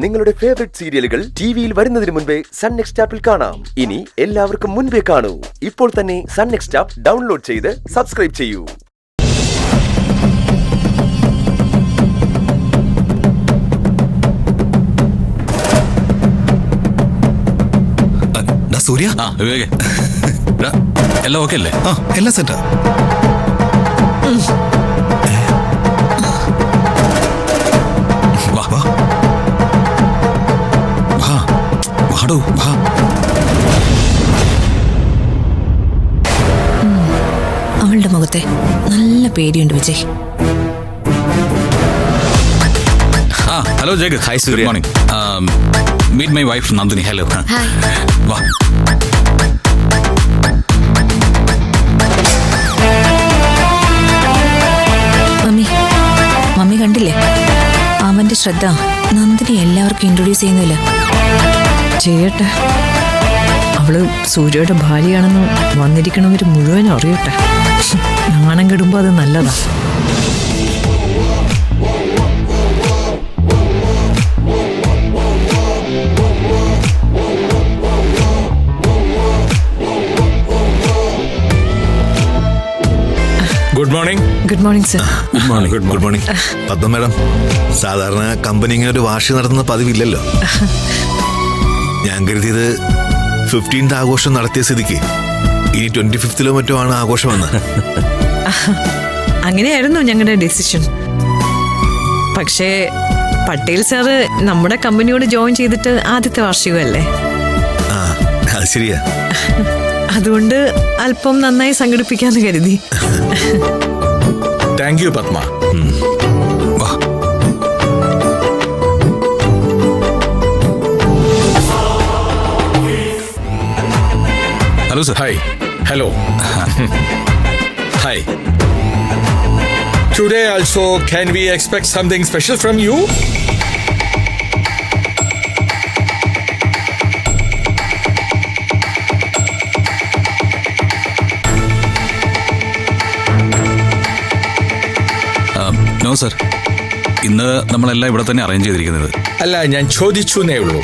നിങ്ങളുടെ ഫേവറേറ്റ് സീരിയലുകൾ ടിവിയിൽ വരുന്നതിന് മുൻപേ സൺ നെക്സ്റ്റ് ആപ്പിൽ കാണാം. ഇനി എല്ലാവർക്കും മുൻപേ കാണൂ. ഇപ്പോൾ തന്നെ സൺ നെക്സ്റ്റ് ആപ്പ് ഡൗൺലോഡ് ചെയ്ത് സബ്സ്ക്രൈബ് ചെയ്യൂ. സൂര്യ, എല്ലാം ഓക്കെ അല്ലേ? എല്ലാം സെറ്റാ. അവളുടെ മുഖത്തെ നല്ല പേടിയുണ്ട് Vijay. Hello Jayagath. Hi Surya. Good morning. Meet my wife Nandini. Hello. വാ. മമ്മി കണ്ടില്ലേ അവന്റെ ശ്രദ്ധ നന്ദിനി എല്ലാവർക്കും ഇൻട്രൊഡ്യൂസ് ചെയ്യുന്നില്ല. ചെയ്യട്ടെ, അവള് സൂര്യയുടെ ഭാര്യയാണെന്ന് വന്നിരിക്കണവര് മുഴുവൻ അറിയട്ടെ. നാണം കെടുമ്പോ അത് നല്ലതാ. Good morning. Good morning sir. Good morning. Padma madam, സാധാരണ കമ്പനി ഇങ്ങനെ ഒരു വാർഷികം നടത്തുന്ന പതിവില്ലല്ലോ. ഞാൻ കരുതിയത് 15th ആഘോഷം നടത്തിയ സ്ഥിതിക്ക് ഇനി 25th മറ്റോ ആണ് ആഘോഷമെന്ന്. അങ്ങനെയായിരുന്നു ഞങ്ങളുടെ ഡിസിഷൻ. പക്ഷേ പട്ടേൽ സാറ് നമ്മുടെ കമ്പനിയോട് ജോയിൻ ചെയ്തിട്ട് ആദ്യത്തെ വാർഷികമല്ലേ, ആ അത് ശരിയാ. അതുകൊണ്ട് അല്പം നന്നായി സംഘടിപ്പിക്കാന്ന് കരുതി. Thank you Padma. Hello sir. Hi. Hello. Hi. Today also can we expect something special from you? No sir, ഇന്ന് നമ്മളെല്ലാം ഇവിടെ തന്നെ അറേഞ്ച് ചെയ്തിരിക്കുന്നത്. അല്ല, ഞാൻ ചോദിച്ചേ ഉള്ളൂ.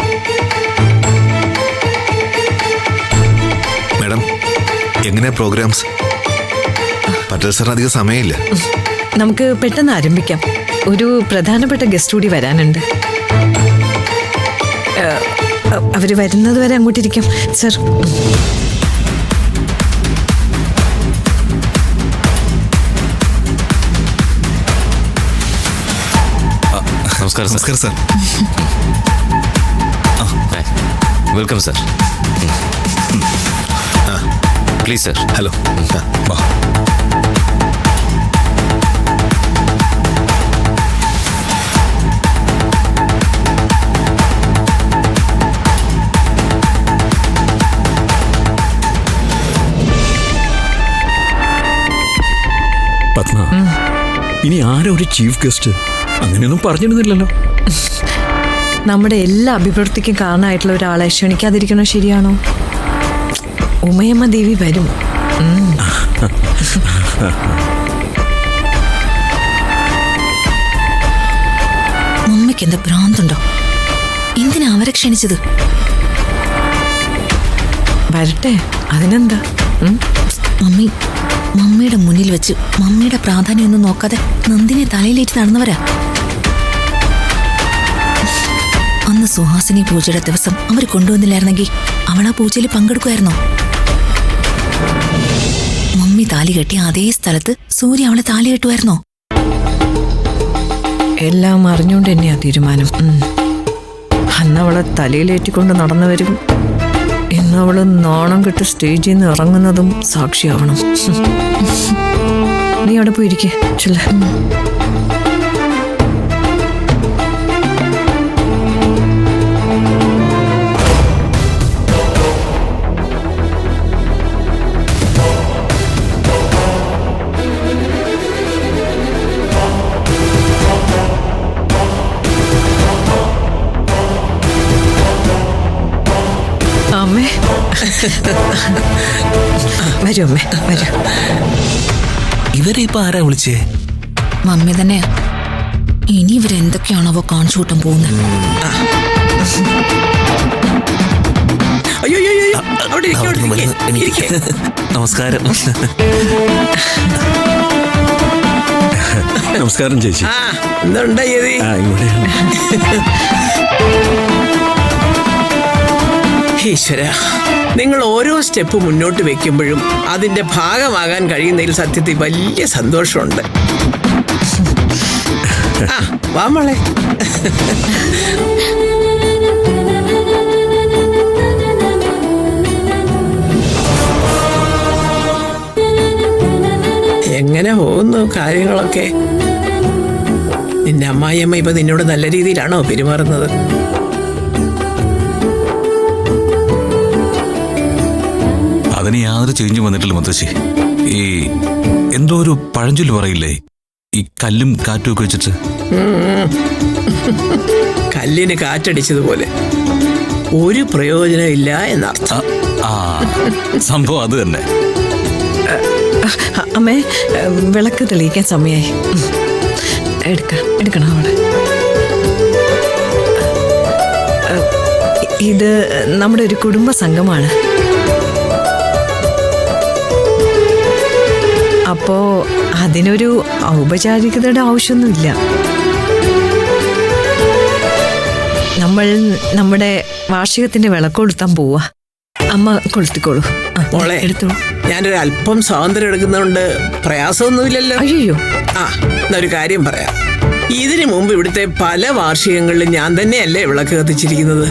മാഡം, എങ്ങനെയാ പ്രോഗ്രാംസ്? പട്ടേൽ സാറിന് അധികം സമയമില്ല. നമുക്ക് പെട്ടെന്ന് ആരംഭിക്കാം. ഒരു പ്രധാനപ്പെട്ട ഗസ്റ്റ് കൂടി വരാനുണ്ട്. അവര് വരുന്നത് വരെ അങ്ങോട്ടിരിക്കാം സർ. നമസ്കാരം. നമസ്കാരം sir. Welcome sir. Please sir. Hello. Padma, ഇനി ആരാ ഒരു ചീഫ് ഗസ്റ്റ്? അങ്ങനെയൊന്നും പറഞ്ഞിരുന്നില്ലല്ലോ. നമ്മുടെ എല്ലാ അഭിവൃദ്ധിക്കും കാരണമായിട്ടുള്ള ഒരാളെ ക്ഷണിക്കാതിരിക്കണോ ശരിയാണോ? ഉമയമ്മ ദേവി വരും. മമ്മിക്ക് എന്താ ഭ്രാന്തുണ്ടോ? എന്തിനാ അവരെ ക്ഷണിച്ചത്? വരട്ടെ, അതിനെന്താ? മമ്മിയുടെ മുന്നിൽ വെച്ച് മമ്മിയുടെ പ്രാധാന്യമൊന്നും നോക്കാതെ നന്ദിനെ തലയിലേറ്റ് നടന്നവരാ. അന്ന് സുഹാസിനി പൂജയുടെ ദിവസം അവർ കൊണ്ടുവന്നില്ലായിരുന്നെങ്കിൽ അവൾ ആ പൂജയിൽ പങ്കെടുക്കുമായിരുന്നോ? മമ്മി താലി കെട്ടിയ അതേ സ്ഥലത്ത് സൂര്യ അവളെ താലി കെട്ടുമായിരുന്നോ? എല്ലാം അറിഞ്ഞുകൊണ്ട് തന്നെയാ തീരുമാനം. അന്ന് അവളെ തലയിലേറ്റിക്കൊണ്ട് നടന്നവരും ഇന്ന് അവള് നാണം കെട്ട് സ്റ്റേജിൽ നിന്ന് ഇറങ്ങുന്നതും സാക്ഷിയാവണം. നീ അവിടെ പോയിരിക്കേ. ചെല്ല. അമ്മേ, വരൂ അമ്മേ, വരൂ. ഇവരെ ഇപ്പൊ ആരാ വിളിച്ചേ? മമ്മി തന്നെയാ. ഇനി ഇവരെന്തൊക്കെയാണോ കാണിച്ചു കൂട്ടാൻ പോകുന്നത്? അയ്യോ അവിടെ ഇരിക്ക്. നമസ്കാരം. നമസ്കാരം ചേച്ചി. എന്തുണ്ടായി? ഇവിടെയാണ്. ഈശ്വര, നിങ്ങൾ ഓരോ സ്റ്റെപ്പ് മുന്നോട്ട് വെക്കുമ്പോഴും അതിന്റെ ഭാഗമാകാൻ കഴിയുന്നതിൽ സത്യത്തിൽ വലിയ സന്തോഷമുണ്ട്. വാ മോളെ. എങ്ങനെ പോകുന്നു കാര്യങ്ങളൊക്കെ? നിന്റെ അമ്മായിയമ്മ ഇപ്പൊ നിന്നോട് നല്ല രീതിയിലാണോ പെരുമാറുന്നത്? അതിന് യാതൊരു ചേഞ്ചും വന്നിട്ടില്ല മുത്തശ്ശി. ഈ എന്തോ ഒരു പഴഞ്ചൊല്ല് പറയില്ലേ, ഈ കല്ലും കാറ്റും ഒക്കെ വെച്ചിട്ട്. കല്ലിന് കാറ്റടിച്ചതുപോലെ ഒരു പ്രയോജനം ഇല്ല എന്നർത്ഥം. സംഭവം അത് തന്നെ. അമ്മേ, വിളക്ക് തെളിയിക്കാൻ സമയമായി. എടുക്കണം അവിടെ. ഇത് നമ്മുടെ ഒരു കുടുംബ സംഘമാണ്. അപ്പോ അതിനൊരു ഔപചാരികതയുടെ ആവശ്യമൊന്നുമില്ല. നമ്മൾ നമ്മുടെ വാർഷികത്തിന്റെ വിളക്ക് കൊളുത്താൻ പോവാ. അമ്മ കൊളുത്തിക്കോളൂ. മോളെ, എടുത്തോളൂ. ഞാനൊരു അല്പം സ്വാതന്ത്ര്യം എടുക്കുന്നതുകൊണ്ട് പ്രയാസമൊന്നുമില്ലല്ലോ. അയ്യോ, എന്നൊരു കാര്യം പറയാം. ഇതിനു മുമ്പ് ഇവിടുത്തെ പല വാർഷികങ്ങളിലും ഞാൻ തന്നെയല്ലേ വിളക്ക് കത്തിച്ചിരിക്കുന്നത്.